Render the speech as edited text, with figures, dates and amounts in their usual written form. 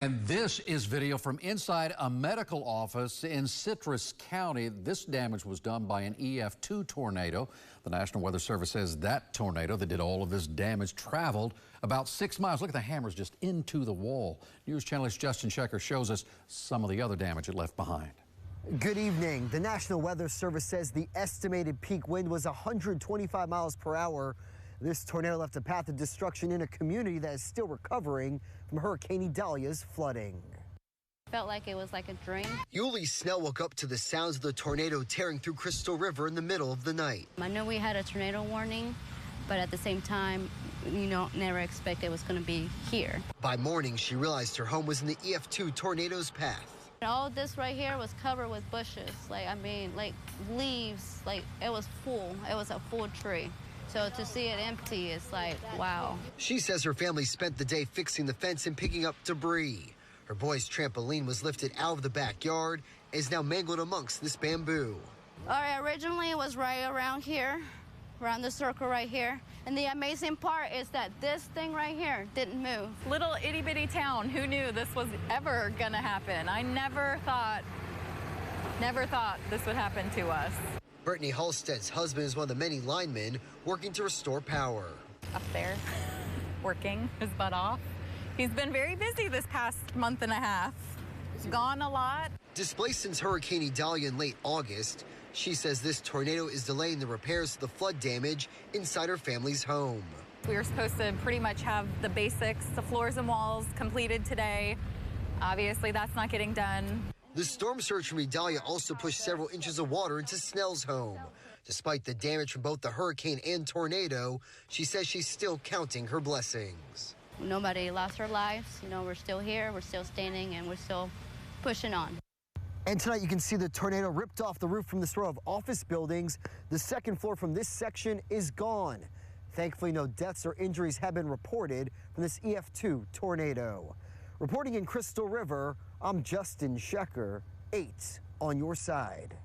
And this is video from inside a medical office in Citrus County. This damage was done by an EF2 tornado. The National Weather Service says that tornado that did all of this damage traveled about 6 miles. Look at the hammers just into the wall. News Channel's Justin Shecker shows us some of the other damage it left behind. Good evening. The National Weather Service says the estimated peak wind was 125 miles per hour. This tornado left a path of destruction in a community that is still recovering from Hurricane Idalia's flooding. Felt like it was like a dream. Yuli Snell woke up to the sounds of the tornado tearing through Crystal River in the middle of the night. I knew we had a tornado warning, but at the same time, never expected it was going to be here. By morning, she realized her home was in the EF2 tornado's path. All this right here was covered with bushes, like leaves, it was full. It was a full tree. So to see it empty is like, wow. She says her family spent the day fixing the fence and picking up debris. Her boy's trampoline was lifted out of the backyard and is now mangled amongst this bamboo. All right, originally it was right around here, around the circle right here. And the amazing part is that this thing right here didn't move. Little itty bitty town, who knew this was ever gonna happen? I never thought this would happen to us. Brittany Halstead's husband is one of the many linemen working to restore power. Up there, working his butt off. He's been very busy this past month and a half. He's gone a lot. Displaced since Hurricane Idalia in late August, she says this tornado is delaying the repairs to the flood damage inside her family's home. We were supposed to pretty much have the basics, the floors and walls completed today. Obviously, that's not getting done. The storm surge from Idalia also pushed several inches of water into Snell's home. Despite the damage from both the hurricane and tornado, she says she's still counting her blessings. Nobody lost their lives. We're still here, we're still standing, and we're still pushing on. And tonight you can see the tornado ripped off the roof from this row of office buildings. The second floor from this section is gone. Thankfully, no deaths or injuries have been reported from this EF2 tornado. Reporting in Crystal River, I'm Justin Shecker, 8 on your side.